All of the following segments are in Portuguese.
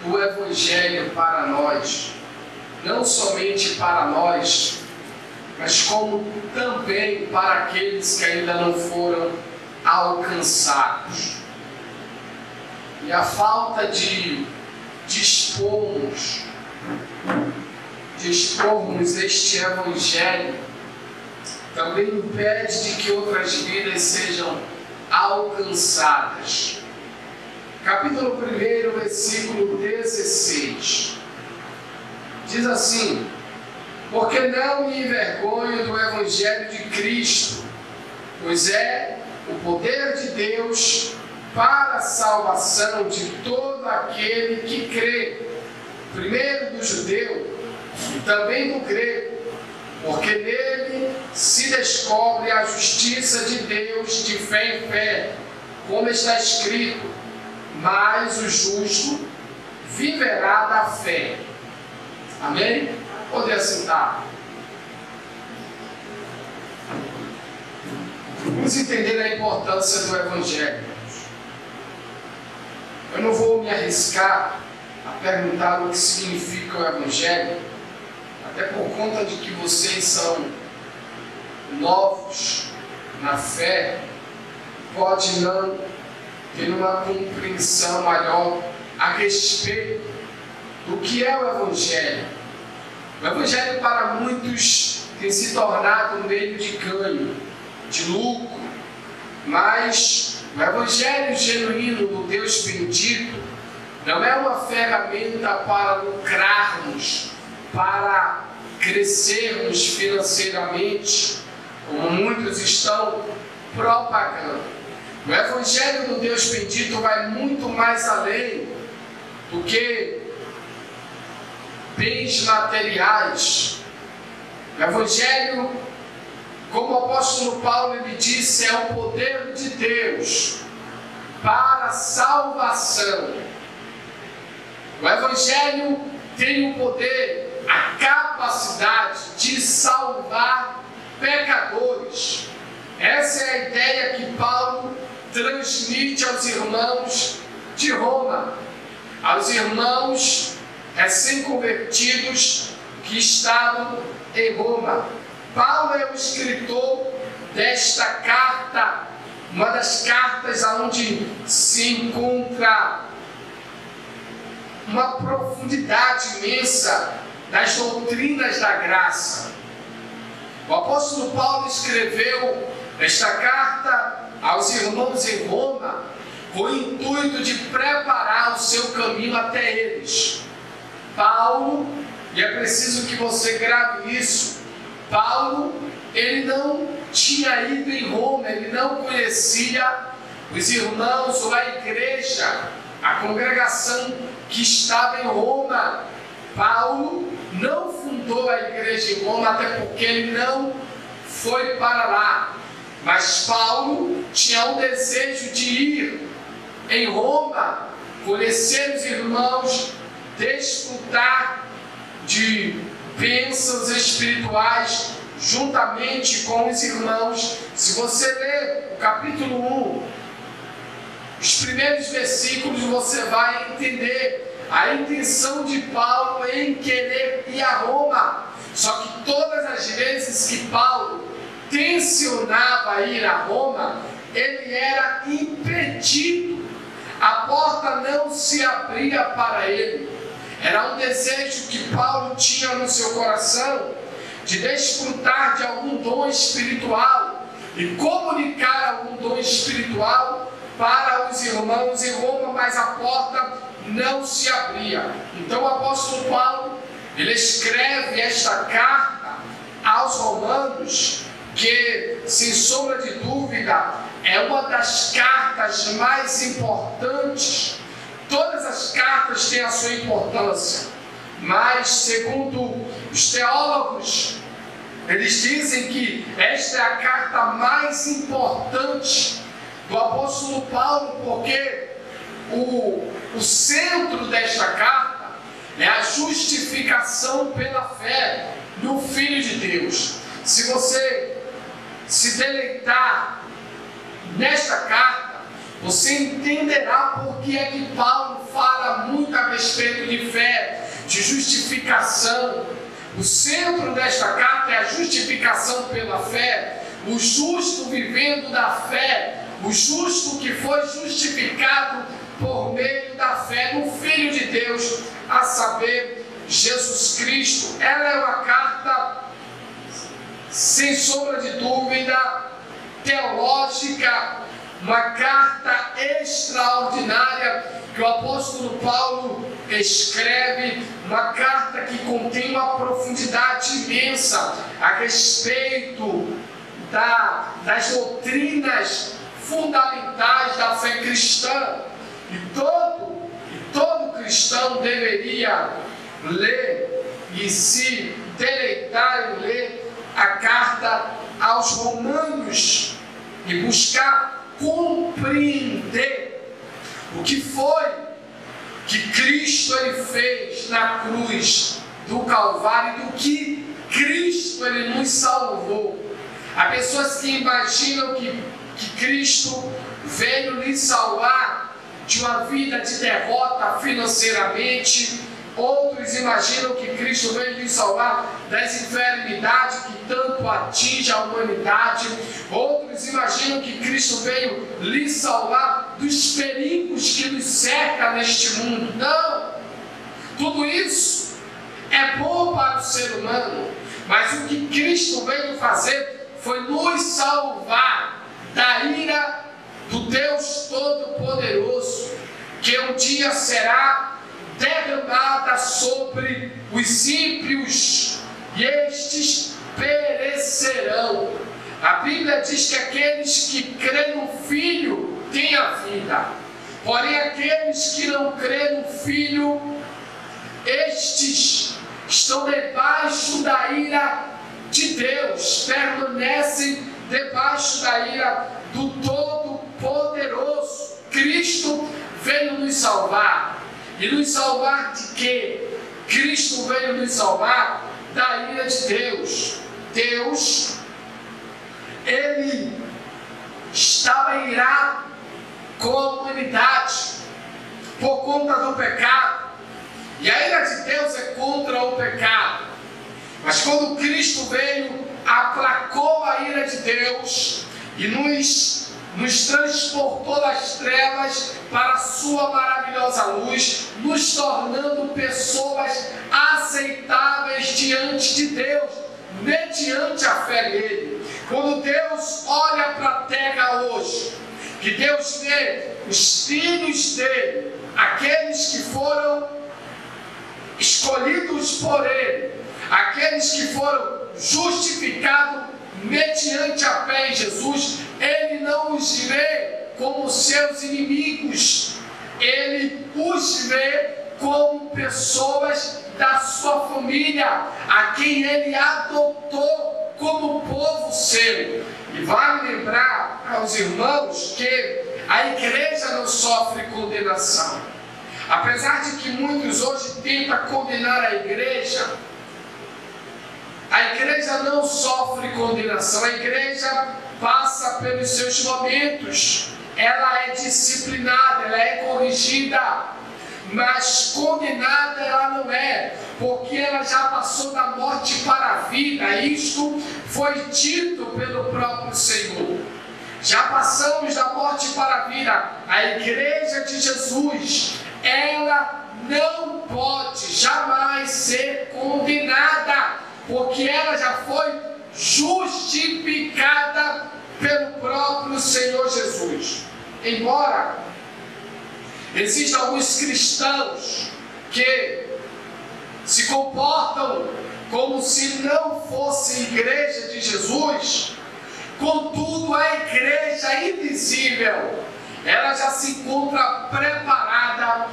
do Evangelho para nós, não somente para nós, mas como também para aqueles que ainda não foram alcançados. E a falta de expormos este Evangelho também impede de que outras vidas sejam alcançadas. Capítulo 1, versículo 16. Diz assim: porque não me envergonho do Evangelho de Cristo, pois é o poder de Deus para a salvação de todo aquele que crê, primeiro do judeu e também do grego, porque nele se descobre a justiça de Deus de fé em fé, como está escrito: mas o justo viverá da fé. Amém? Poder assentar. Vamos entender a importância do Evangelho. Eu não vou me arriscar a perguntar o que significa o Evangelho, até por conta de que vocês são novos na fé, pode não ter uma compreensão maior a respeito do que é o Evangelho. O Evangelho para muitos tem se tornado um meio de ganho, de lucro, mas o Evangelho genuíno do Deus bendito não é uma ferramenta para lucrarmos, para crescermos financeiramente, como muitos estão propagando. O Evangelho do Deus bendito vai muito mais além do que bens materiais. O Evangelho, como o apóstolo Paulo ele disse, é o poder de Deus para a salvação. O Evangelho tem o poder, a capacidade de salvar pecadores. Essa é a ideia que Paulo transmite aos irmãos de Roma, aos irmãos recém-convertidos que estavam em Roma. Paulo é o escritor desta carta, uma das cartas onde se encontra uma profundidade imensa das doutrinas da graça. O apóstolo Paulo escreveu esta carta aos irmãos em Roma com o intuito de preparar o seu caminho até eles. Paulo, e é preciso que você grave isso, Paulo, ele não tinha ido em Roma, ele não conhecia os irmãos ou a igreja, a congregação que estava em Roma. Paulo não fundou a igreja em Roma, até porque ele não foi para lá. Mas Paulo tinha um desejo de ir em Roma, conhecer os irmãos, desfrutar de bênçãos espirituais juntamente com os irmãos. Se você ler o capítulo 1, os primeiros versículos, você vai entender a intenção de Paulo em querer ir a Roma. Só que todas as vezes que Paulo tensionava ir a Roma, ele era impedido. A porta não se abria para ele. Era um desejo que Paulo tinha no seu coração de desfrutar de algum dom espiritual e comunicar algum dom espiritual para os irmãos em Roma, mas a porta não se abria. Então o apóstolo Paulo, ele escreve esta carta aos romanos, que, sem sombra de dúvida, é uma das cartas mais importantes. Todas as cartas têm a sua importância, mas, segundo os teólogos, eles dizem que esta é a carta mais importante do apóstolo Paulo, porque o centro desta carta é a justificação pela fé no Filho de Deus. Se você se deleitar nesta carta, você entenderá por que é que Paulo fala muito a respeito respeito de fé, de justificação. O centro desta carta é a justificação pela fé, o justo vivendo da fé, o justo que foi justificado por meio da fé no Filho de Deus, a saber, Jesus Cristo. Ela é uma carta, sem sombra de dúvida, teológica, uma carta extraordinária que o apóstolo Paulo escreve, uma carta que contém uma profundidade imensa a respeito das doutrinas fundamentais da fé cristã. E todo cristão deveria ler e se deleitar em ler a carta aos Romanos e buscar compreender o que foi que Cristo ele fez na cruz do Calvário, do que Cristo ele nos salvou. Há pessoas que imaginam que Cristo veio lhes salvar de uma vida de derrota financeiramente. Outros imaginam que Cristo veio lhes salvar das enfermidades que tanto atinge a humanidade. Outros imaginam que Cristo veio lhes salvar dos perigos que nos cercam neste mundo. Não! Tudo isso é bom para o ser humano, mas o que Cristo veio fazer foi nos salvar da ira do Deus Todo-Poderoso, que um dia será derramada sobre os ímpios, e estes perecerão. A Bíblia diz que aqueles que creem no Filho têm a vida, porém aqueles que não creem no Filho, estes estão debaixo da ira de Deus, permanecem debaixo da ira do Todo-Poderoso. Cristo veio nos salvar. E nos salvar de quê? Cristo veio nos salvar da ira de Deus. Deus, ele estava irado com a humanidade por conta do pecado. E a ira de Deus é contra o pecado. Mas quando Cristo veio, aplacou a ira de Deus e nos transportou das trevas para a sua maravilhosa luz, nos tornando pessoas aceitáveis diante de Deus, mediante a fé nele. Quando Deus olha para a terra hoje, que Deus vê os filhos dele, aqueles que foram escolhidos por ele, aqueles que foram justificados mediante a fé em Jesus, ele não os vê como seus inimigos, ele os vê como pessoas da sua família, a quem ele adotou como povo seu. E vale lembrar aos irmãos que a igreja não sofre condenação. Apesar de que muitos hoje tentam condenar a igreja não sofre condenação. A igreja passa pelos seus momentos, ela é disciplinada, ela é corrigida, mas condenada ela não é, porque ela já passou da morte para a vida. Isto foi dito pelo próprio Senhor. Já passamos da morte para a vida. A igreja de Jesus, ela não pode jamais ser condenada, porque ela já foi justificada pelo próprio Senhor Jesus. Embora existam alguns cristãos que se comportam como se não fosse igreja de Jesus, contudo a igreja invisível, ela já se encontra preparada,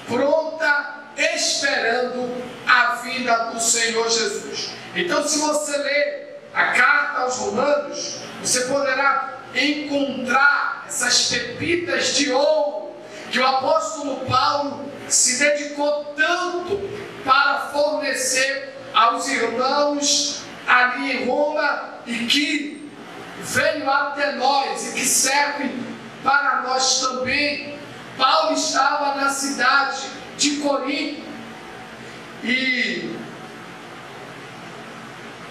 pronta, esperando a vinda do Senhor Jesus. Então, se você ler a carta aos Romanos, você poderá encontrar essas pepitas de ouro que o apóstolo Paulo se dedicou tanto para fornecer aos irmãos ali em Roma, e que veio até nós e que serve para nós também. Paulo estava na cidade de Corinto. E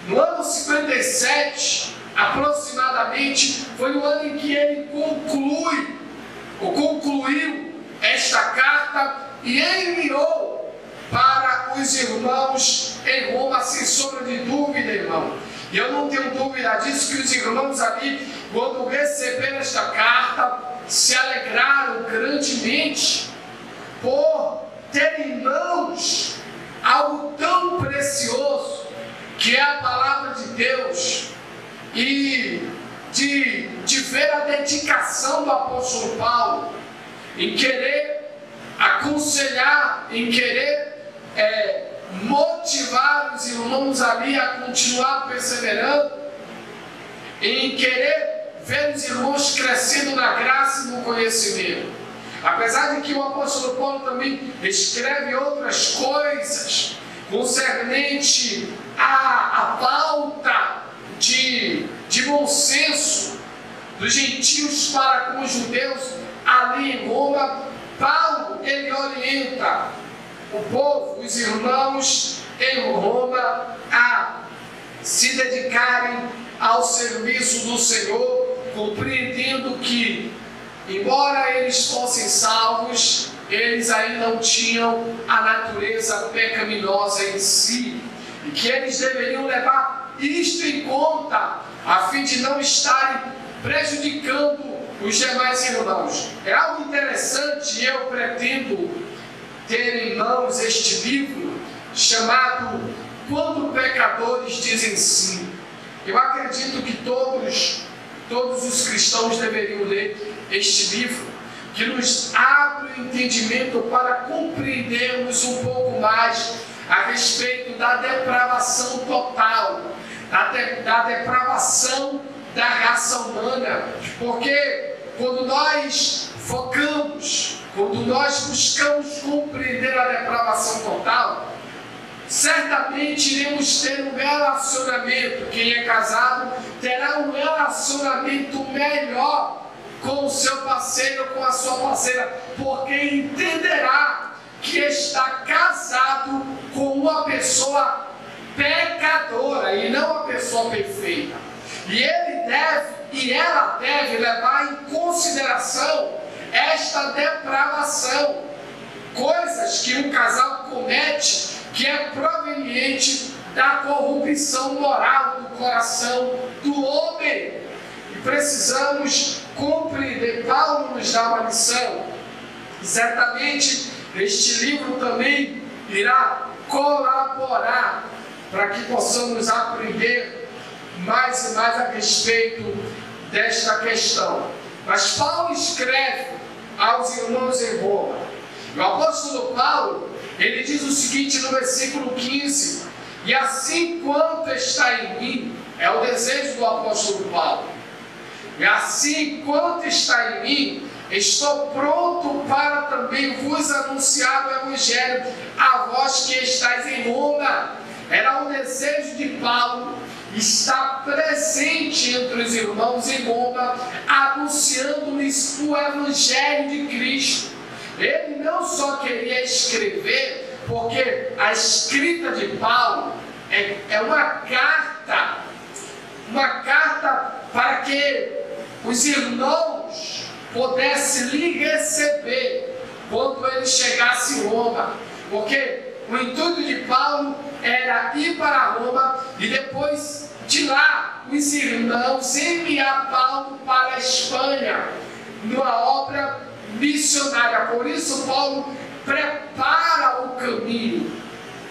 no ano 57, aproximadamente, foi o ano em que ele concluiu esta carta e enviou para os irmãos em Roma, sem sombra de dúvida, irmão. E eu não tenho dúvida disso, que os irmãos ali, quando receberam esta carta, se alegraram grandemente por ter em mãos algo tão precioso, que é a palavra de Deus, e de ver a dedicação do apóstolo Paulo em querer aconselhar, em querer motivar os irmãos ali a continuar perseverando, em querer ver os irmãos crescendo na graça e no conhecimento. Apesar de que o apóstolo Paulo também escreve outras coisas concernente à pauta de bom senso dos gentios para com os judeus ali em Roma, Paulo, ele orienta o povo, os irmãos em Roma, a se dedicarem ao serviço do Senhor, compreendendo que, embora eles fossem salvos, eles ainda não tinham a natureza pecaminosa em si, e que eles deveriam levar isto em conta, a fim de não estarem prejudicando os demais irmãos. É algo interessante, e eu pretendo ter em mãos este livro, chamado Quando Pecadores Dizem Sim. Eu acredito que todos os cristãos deveriam ler este livro, que nos abre o entendimento para compreendermos um pouco mais a respeito da depravação total, da depravação da raça humana. Porque quando nós focamos, quando nós buscamos compreender a depravação total, certamente iremos ter um relacionamento. Quem é casado terá um relacionamento melhor com o seu parceiro, com a sua parceira, porque entenderá que está casado com uma pessoa pecadora e não uma pessoa perfeita. E ele deve, e ela deve levar em consideração esta depravação, coisas que um casal comete que é proveniente da corrupção moral do coração do homem. E precisamos compreender. Paulo nos dá uma lição. E certamente este livro também irá colaborar para que possamos aprender mais e mais a respeito desta questão. Mas Paulo escreve aos irmãos em Roma. O apóstolo Paulo, ele diz o seguinte no versículo 15: e assim quanto está em mim, é o desejo do apóstolo Paulo, e assim quanto está em mim, estou pronto para também vos anunciar o Evangelho a vós que estáis em Roma. Era o desejo de Paulo estar presente entre os irmãos em Roma, anunciando-lhes o Evangelho de Cristo. Ele não só queria escrever, porque a escrita de Paulo é uma carta para que os irmãos pudessem lhe receber quando ele chegasse em Roma, porque o intuito de Paulo era ir para Roma e depois de lá os irmãos enviar Paulo para a Espanha numa obra missionária. Por isso Paulo prepara o caminho.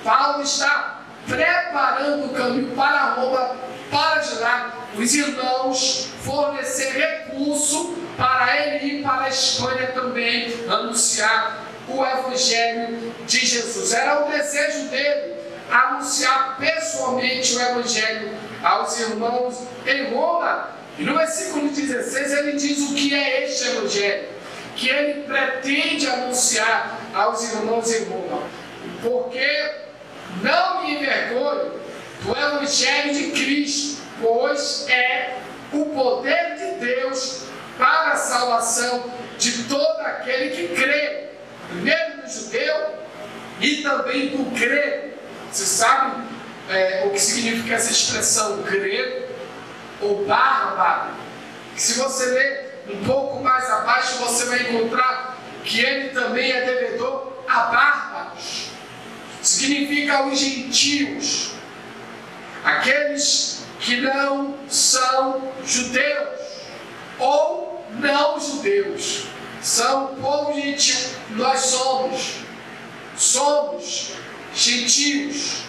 Paulo está preparando o caminho para Roma, para de lá os irmãos fornecer recurso para ele ir para a Espanha também anunciar o Evangelho de Jesus. Era o desejo dele anunciar pessoalmente o Evangelho aos irmãos em Roma. E no versículo 16 ele diz o que é este Evangelho, que ele pretende anunciar aos irmãos em Roma. Porque não me envergonho do Evangelho de Cristo, pois é o poder de Deus para a salvação de todo aquele que crê, primeiro no judeu e também do grego. Você sabe o que significa essa expressão grego ou bárbaro? Se você ler um pouco mais abaixo, você vai encontrar que ele também é devedor a bárbaros. Significa os gentios, aqueles que não são judeus ou não judeus, são o povo gentil. Nós somos gentios,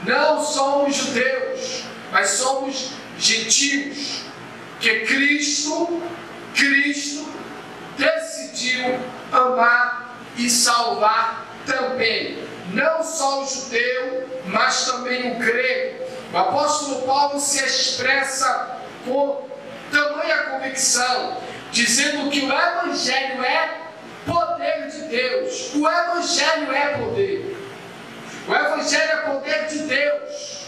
não somos judeus, mas somos gentios, que Cristo decidiu amar e salvar também, não só o judeu, mas também o grego. O apóstolo Paulo se expressa com tamanha convicção, dizendo que o Evangelho é poder de Deus. O Evangelho é poder. O Evangelho é poder de Deus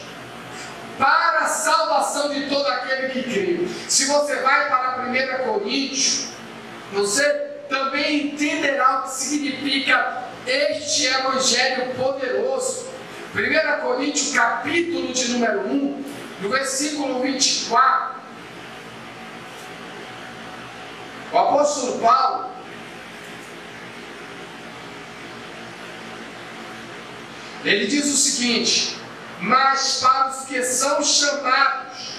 para a salvação de todo aquele que crê. Se você vai para 1 Coríntios, você também entenderá o que significa este Evangelho poderoso. 1 Coríntios, capítulo de número 1, no versículo 24, o apóstolo Paulo, ele diz o seguinte: mas para os que são chamados,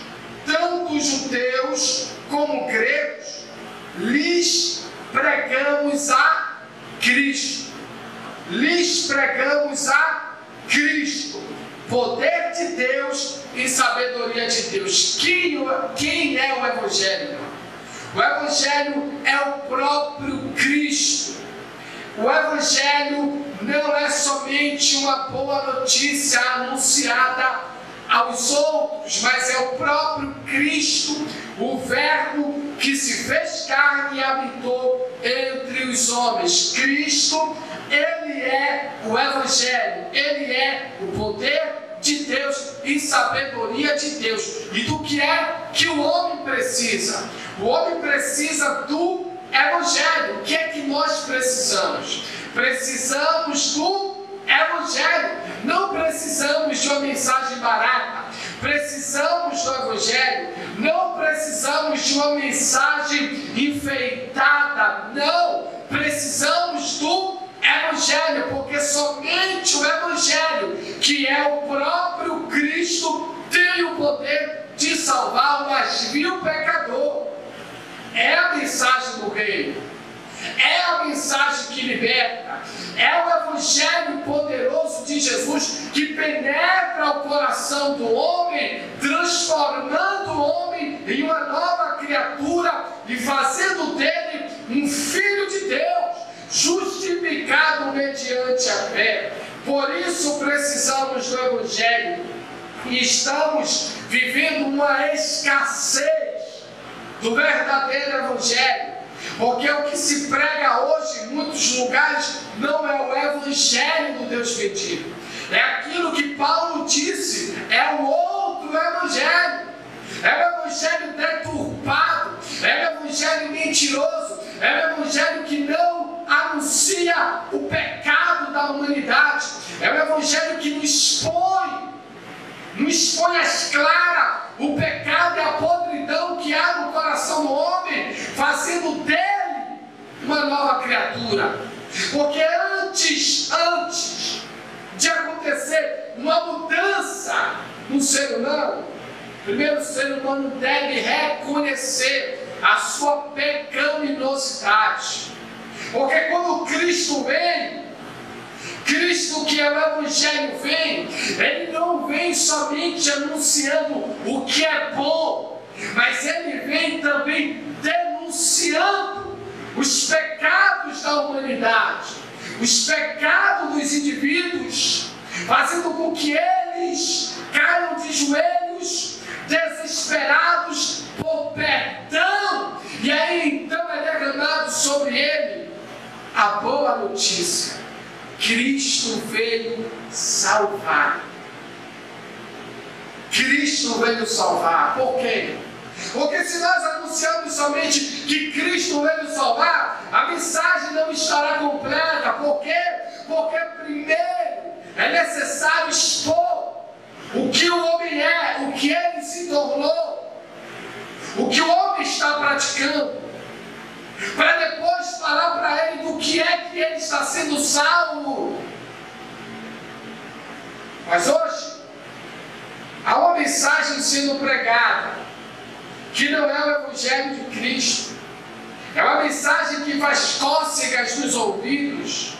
tanto judeus como gregos, lhes pregamos a Cristo. Lhes pregamos a Cristo, poder de Deus e sabedoria de Deus. Quem é o Evangelho? O Evangelho é o próprio Cristo. O Evangelho não é somente uma boa notícia anunciada aos outros, mas é o próprio Cristo, o Verbo que se fez carne e habitou entre os homens. Cristo, Ele é o Evangelho, Ele é o poder de Deus e sabedoria de Deus. E do que é que o homem precisa? O homem precisa do Evangelho. O que é que nós precisamos? Precisamos do Evangelho. Não precisamos de uma mensagem barata. Precisamos do Evangelho. Não precisamos de uma mensagem enfeitada. Não. Precisamos do Evangelho, porque somente o Evangelho, que é o próprio Cristo, tem o poder de salvar o mais vil pecador. É a mensagem do reino, é a mensagem que liberta, é o Evangelho poderoso de Jesus que penetra o coração do homem, transformando o homem em uma nova criatura e fazendo dele um filho de Deus, justificado mediante a fé. Por isso precisamos do Evangelho e estamos vivendo uma escassez do verdadeiro Evangelho, porque o que se prega hoje em muitos lugares não é o Evangelho do Deus bendito, é aquilo que Paulo disse, é o outro Evangelho, é o Evangelho deturpado, é o Evangelho mentiroso, é o Evangelho que não anuncia o pecado da humanidade, é o Evangelho que nos expõe às claras o pecado e a podridão que há no coração do homem, fazendo dele uma nova criatura. Porque antes de acontecer uma mudança no ser humano, primeiro o ser humano deve reconhecer a sua pecaminosidade. Porque quando Cristo vem, Cristo, que é o Evangelho, vem, Ele não vem somente anunciando o que é bom, mas Ele vem também denunciando os pecados da humanidade, os pecados dos indivíduos, fazendo com que eles caiam de joelhos, desesperados por perdão, e aí então é derramado sobre ele a boa notícia. Cristo veio salvar. Cristo veio salvar. Por quê? Porque se nós anunciamos somente que Cristo veio salvar, a mensagem não estará completa. Por quê? Porque primeiro é necessário expor o que o homem é, o que ele se tornou, o que o homem está praticando, para depois falar para ele do que é que ele está sendo salvo. Mas hoje há uma mensagem sendo pregada que não é o Evangelho de Cristo. É uma mensagem que faz cócegas nos ouvidos,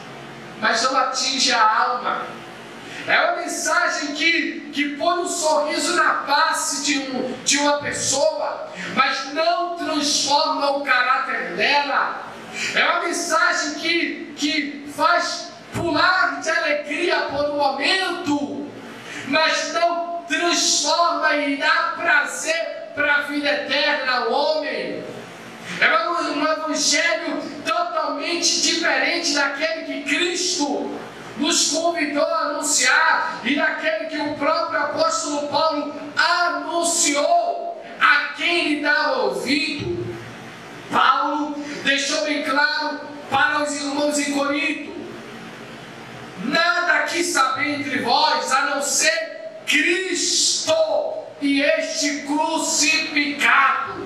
mas não atinge a alma. É uma mensagem que põe um sorriso na face de uma pessoa, mas não transforma o caráter dela. É uma mensagem que faz pular de alegria por um momento, mas não transforma e dá prazer para a vida eterna ao homem. É um evangelho totalmente diferente daquele que Cristo nos convidou a anunciar e daquele que o próprio apóstolo Paulo anunciou a quem lhe dá ouvido. Paulo deixou bem claro para os irmãos em Corinto: nada aqui saber entre vós a não ser Cristo e este crucificado.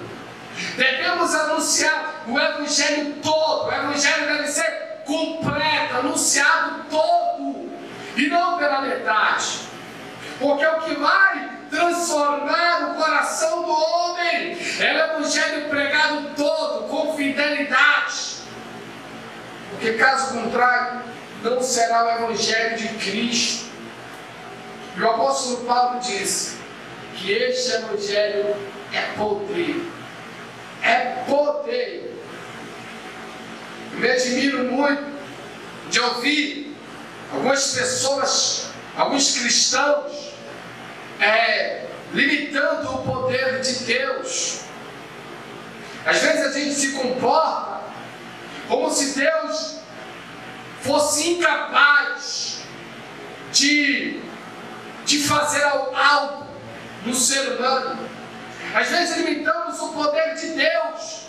Devemos anunciar o evangelho todo. O evangelho deve ser completo, anunciado todo, e não pela metade. Porque o que vai transformar o coração do homem é o evangelho pregado todo, com fidelidade. Porque caso contrário, não será o evangelho de Cristo. E o apóstolo Paulo disse que este evangelho é poder. É poder. Eu me admiro muito de ouvir algumas pessoas, alguns cristãos, limitando o poder de Deus. Às vezes a gente se comporta como se Deus fosse incapaz de fazer algo no ser humano. Às vezes limitamos o poder de Deus,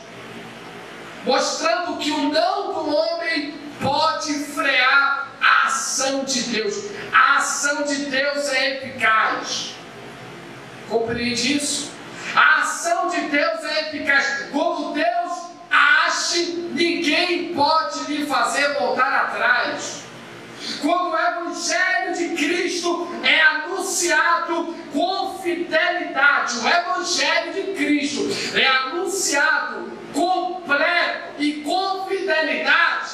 mostrando que o não do homem pode frear a ação de Deus. A ação de Deus é eficaz. Compreende isso? A ação de Deus é eficaz. Quando Deus age, ninguém pode lhe fazer voltar atrás. Quando o evangelho de Cristo é anunciado com fidelidade, o evangelho de Cristo é anunciado completo e com fidelidade,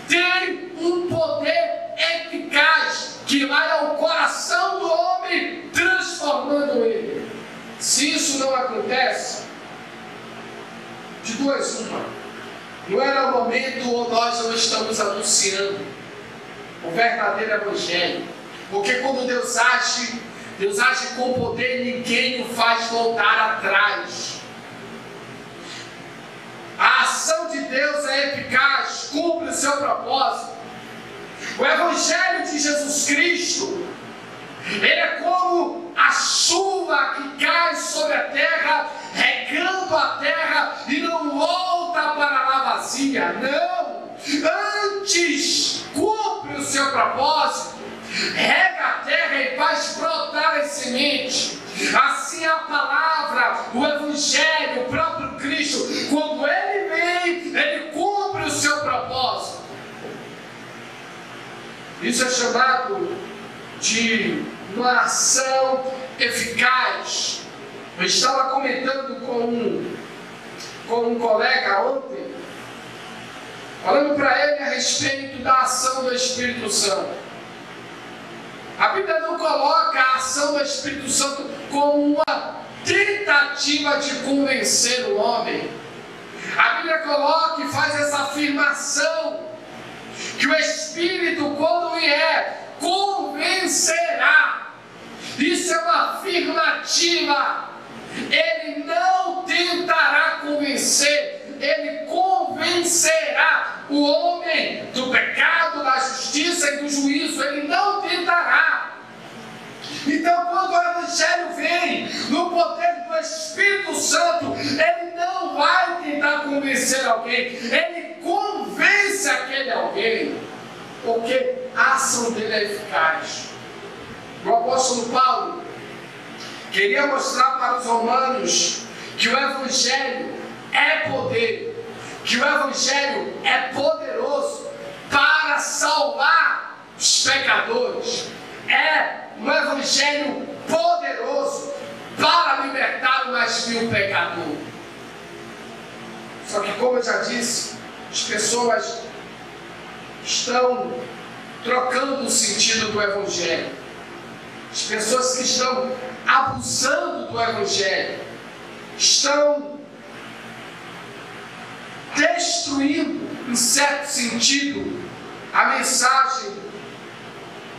tem um poder eficaz que vai ao coração do homem, transformando ele. Se isso não acontece, de duas uma: não era o momento ou nós não estamos anunciando o verdadeiro evangelho. Porque quando Deus age com poder, ninguém o faz voltar atrás. A ação de Deus é eficaz, cumpre o seu propósito. O evangelho de Jesus Cristo, ele é como a chuva que cai sobre a terra, regando a terra e não volta para lá vazia. Não! Antes cumpre o seu propósito, rega a terra e faz brotar as sementes. Assim a palavra, o evangelho, o próprio Cristo, quando ele vem, ele cumpre o seu propósito. Isso é chamado de uma ação eficaz. Eu estava comentando com um colega ontem, falando para ele a respeito da ação do Espírito Santo. A Bíblia não coloca a ação do Espírito Santo como uma tentativa de convencer o homem. A Bíblia coloca e faz essa afirmação, que o Espírito, quando vier, convencerá. Isso é uma afirmativa. Ele não tentará convencer, ele convencerá o homem do pecado, da justiça e do juízo. Ele não tentará. Então, quando o Evangelho vem no poder do Espírito Santo, ele não vai tentar convencer alguém, ele convence aquele alguém. porque a ação dele é eficaz. O apóstolo Paulo queria mostrar para os romanos que o Evangelho é poder, que o Evangelho é poderoso para salvar os pecadores. É um Evangelho poderoso para libertar o mais vil pecador. Só que, como eu já disse, as pessoas estão trocando o sentido do Evangelho. As pessoas que estão abusando do Evangelho estão destruindo, em certo sentido, a mensagem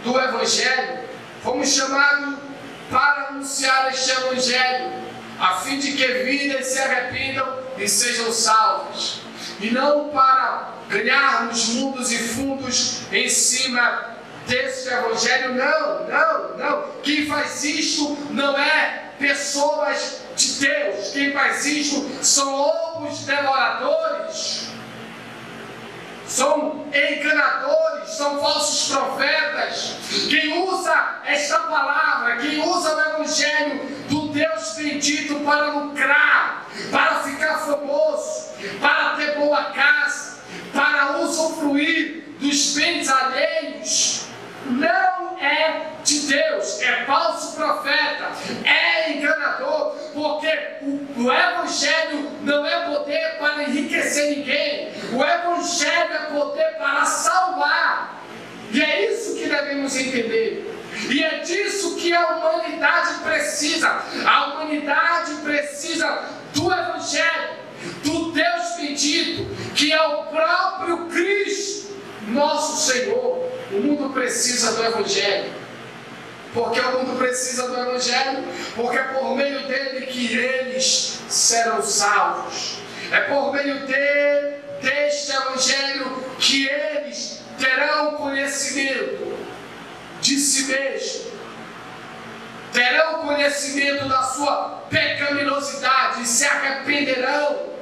do Evangelho. Fomos chamados para anunciar este Evangelho, a fim de que vidas se arrependam e sejam salvos, e não para ganharmos mundos e fundos em cima desse Evangelho. Não. Quem faz isto não é pessoas de Deus. Quem faz isto são lobos devoradores, são enganadores, são falsos profetas. Quem usa esta palavra, quem usa o Evangelho do Deus bendito para lucrar, para ficar famoso, para ter boa casa, para usufruir dos bens alheios, não é de Deus, é falso profeta, é enganador, porque o Evangelho não é poder para enriquecer ninguém, o Evangelho é poder para salvar, e é isso que devemos entender. E é disso que a humanidade precisa. A humanidade precisa do Evangelho, do Deus bendito, que é o próprio Cristo, nosso Senhor. O mundo precisa do Evangelho. Porque o mundo precisa do Evangelho? Porque é por meio dele que eles serão salvos. É por meio deste Evangelho que eles terão conhecimento de si mesmo, terão conhecimento da sua pecaminosidade e se arrependerão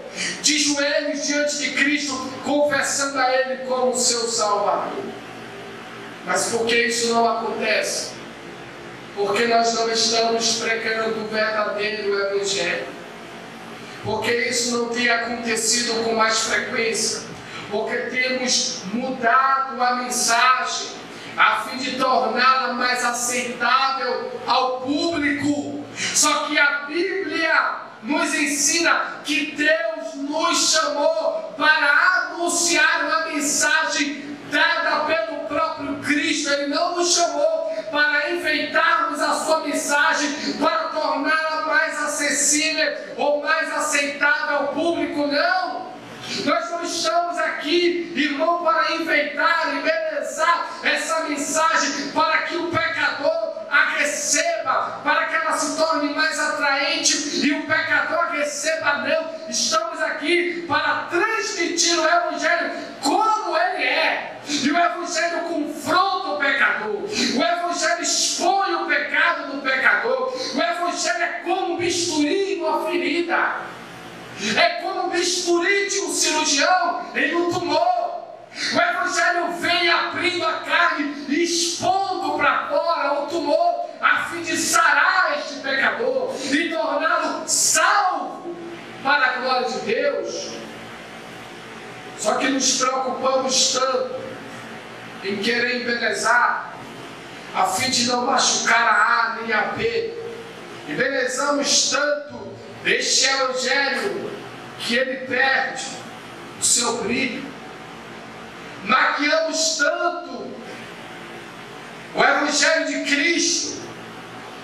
de joelhos diante de Cristo, confessando a Ele como seu Salvador. Mas por que isso não acontece? Porque nós não estamos pregando o verdadeiro Evangelho. Porque isso não tem acontecido com mais frequência. Porque temos mudado a mensagem a fim de torná-la mais aceitável ao público. Só que a Bíblia nos ensina que Deus nos chamou para anunciar uma mensagem dada pelo próprio Cristo. Ele não nos chamou para enfeitarmos a sua mensagem, para torná-la mais acessível ou mais aceitável ao público, não. Nós não estamos aqui, irmão, para enfeitar e embelezar essa mensagem para que o pecador a receba, para que ela se torne mais atraente e o pecador a receba, não. Estamos aqui para transmitir o Evangelho como ele é. E o Evangelho confronta o pecador. O Evangelho expõe o pecado do pecador. O Evangelho é como um bisturi em uma ferida. É como um bisturi de um cirurgião em um tumor. O Evangelho vem abrindo a carne e expondo para fora o tumor, a fim de sarar este pecador e torná-lo salvo para a glória de Deus. Só que nos preocupamos tanto em querer embelezar, a fim de não machucar a A nem a B. Embelezamos tanto este Evangelho que ele perde o seu brilho. Maquiamos tanto o Evangelho de Cristo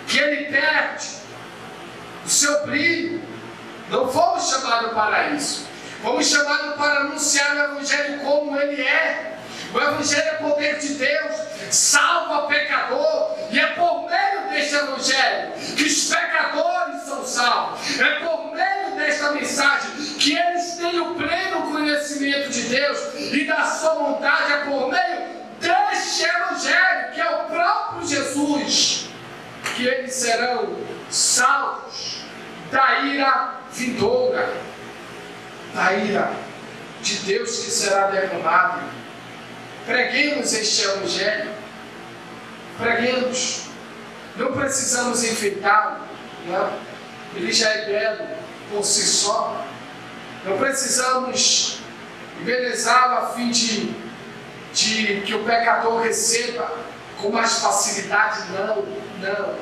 que ele perde o seu brilho. Não fomos chamados para isso. Fomos chamados para anunciar o Evangelho como ele é. O Evangelho é poder de Deus, salva pecador, e é por meio deste Evangelho que os pecadores são salvos. É por meio desta mensagem que eles têm o pleno conhecimento de Deus e da sua vontade. É por meio deste Evangelho, que é o próprio Jesus, que eles serão salvos da ira vindoura, da ira de Deus que será derramada, preguemos este Evangelho. Preguemos. Não precisamos enfeitá-lo, não. Ele já é belo por si só. Não precisamos embelezá-lo a fim de que o pecador receba com mais facilidade, não.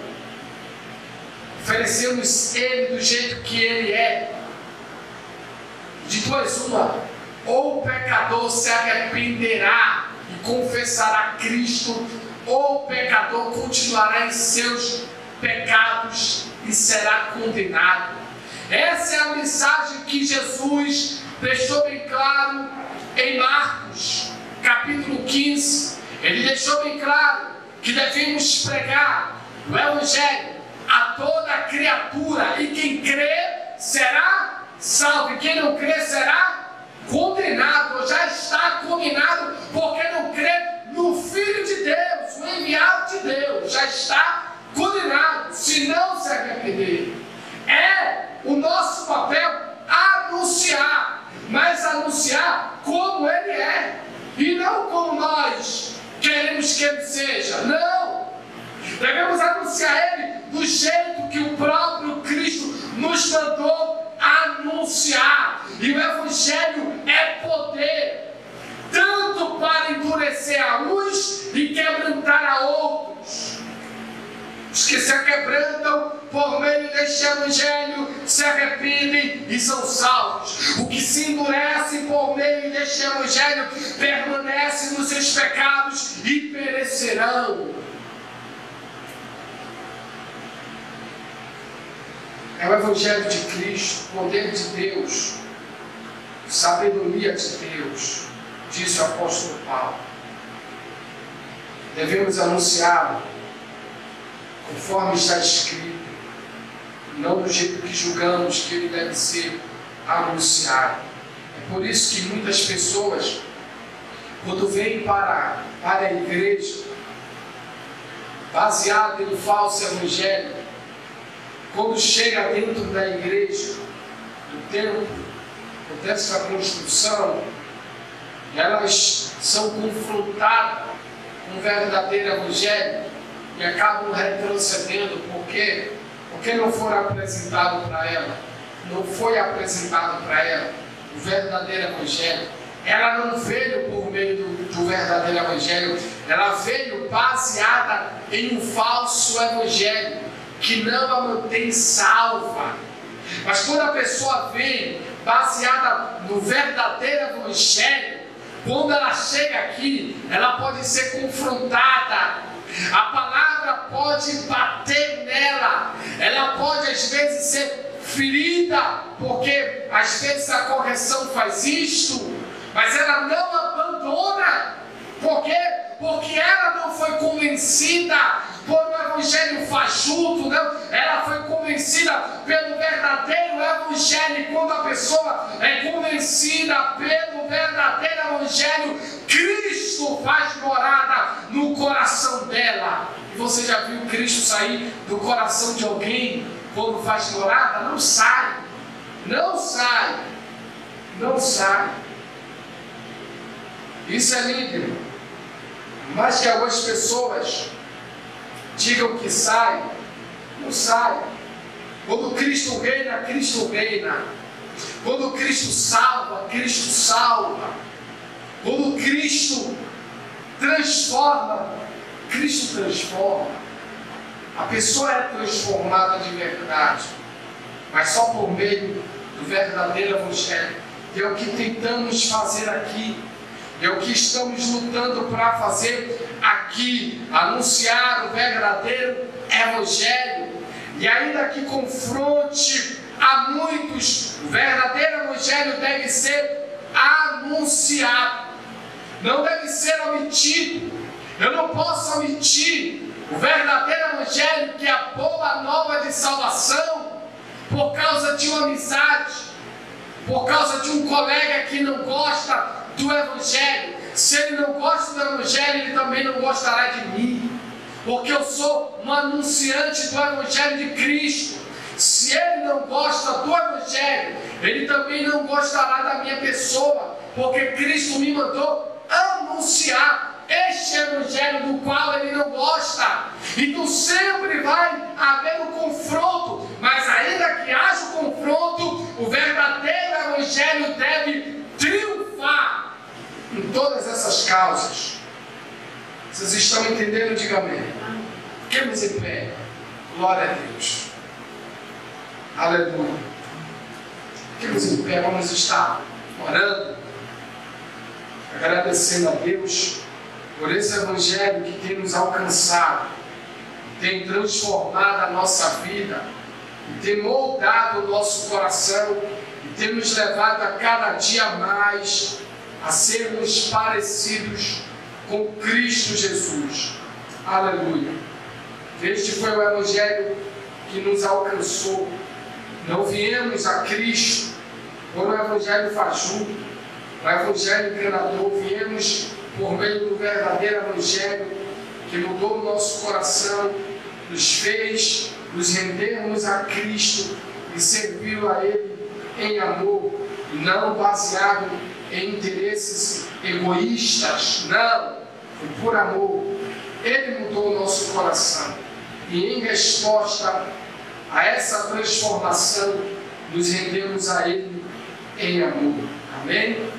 Oferecemos ele do jeito que ele é. De duas uma, ou o pecador se arrependerá e confessará Cristo, ou o pecador continuará em seus pecados e será condenado. Essa é a mensagem que Jesus deixou bem claro em Marcos, capítulo 15. Ele deixou bem claro que devemos pregar o Evangelho a toda criatura, e quem crê será salvo, e quem não crê será condenado, ou já está condenado, porque não crê no Filho de Deus, o enviado de Deus, já está condenado, se não se arrepender. É o nosso papel anunciar, mas anunciar como Ele é, e não como nós queremos que Ele seja, não. Devemos anunciar Ele do jeito que o próprio Cristo nos mandou anunciar. E o Evangelho é poder, tanto para endurecer a uns e quebrantar a outros. Os que se quebrantam por meio deste Evangelho se arrependem e são salvos. O que se endurece por meio deste Evangelho permanece nos seus pecados e perecerão. É o Evangelho de Cristo, poder de Deus, sabedoria de Deus, disse o apóstolo Paulo. Devemos anunciá-lo conforme está escrito, não do jeito que julgamos que ele deve ser anunciado. É por isso que muitas pessoas, quando vêm para a igreja, baseado em um falso evangelho, quando chega dentro da igreja, do templo, dessa construção, elas são confrontadas com o verdadeiro evangelho e acabam retrocedendo porque não foi apresentado para ela. Não foi apresentado para ela o verdadeiro evangelho. Ela não veio por meio do verdadeiro evangelho, ela veio baseada em um falso evangelho que não a mantém salva. Mas quando a pessoa vem baseada no verdadeiro evangelho, quando ela chega aqui, ela pode ser confrontada, a palavra pode bater nela, ela pode às vezes ser ferida, porque às vezes a correção faz isto, mas ela não abandona. Por quê? Porque ela não foi convencida por um evangelho fajuto, não. Ela foi convencida pelo verdadeiro evangelho. E quando a pessoa é convencida pelo verdadeiro evangelho, Cristo faz morada no coração dela. E você já viu Cristo sair do coração de alguém quando faz morada? Não sai. Não sai. Não sai. Isso é lindo. Mas que algumas pessoas digam que sai, não sai. Quando Cristo reina, Cristo reina. Quando Cristo salva, Cristo salva. Quando Cristo transforma, Cristo transforma. A pessoa é transformada de verdade, mas só por meio do verdadeiro evangelho. E é o que tentamos fazer aqui. É o que estamos lutando para fazer aqui, anunciar o verdadeiro evangelho. E ainda que confronte a muitos, o verdadeiro evangelho deve ser anunciado, não deve ser omitido. Eu não posso omitir o verdadeiro evangelho, que é a boa nova de salvação, por causa de uma amizade, por causa de um colega que não gosta do evangelho. Se ele não gosta do evangelho, ele também não gostará de mim, porque eu sou um anunciante do evangelho de Cristo. Se ele não gosta do evangelho, ele também não gostará da minha pessoa, porque Cristo me mandou anunciar anunciar este evangelho do qual ele não gosta. Então sempre vai haver um confronto, mas ainda que haja um confronto, o verdadeiro evangelho deve triunfar em todas essas causas. Vocês estão entendendo? Diga amém. Fiquemos em pé. Glória a Deus. Aleluia. Fiquemos em pé, vamos estar orando, agradecendo a Deus por esse evangelho que tem nos alcançado, tem transformado a nossa vida, tem moldado o nosso coração e tem nos levado a cada dia mais a sermos parecidos com Cristo Jesus. Aleluia. Este foi o evangelho que nos alcançou. Não viemos a Cristo por um evangelho fajuto, um evangelho enganador. Viemos por meio do verdadeiro evangelho que mudou o nosso coração, nos fez nos rendermos a Cristo e servir a Ele em amor, e não baseado em interesses egoístas. Não, foi por amor. Ele mudou o nosso coração e em resposta a essa transformação nos rendemos a Ele em amor. Amém?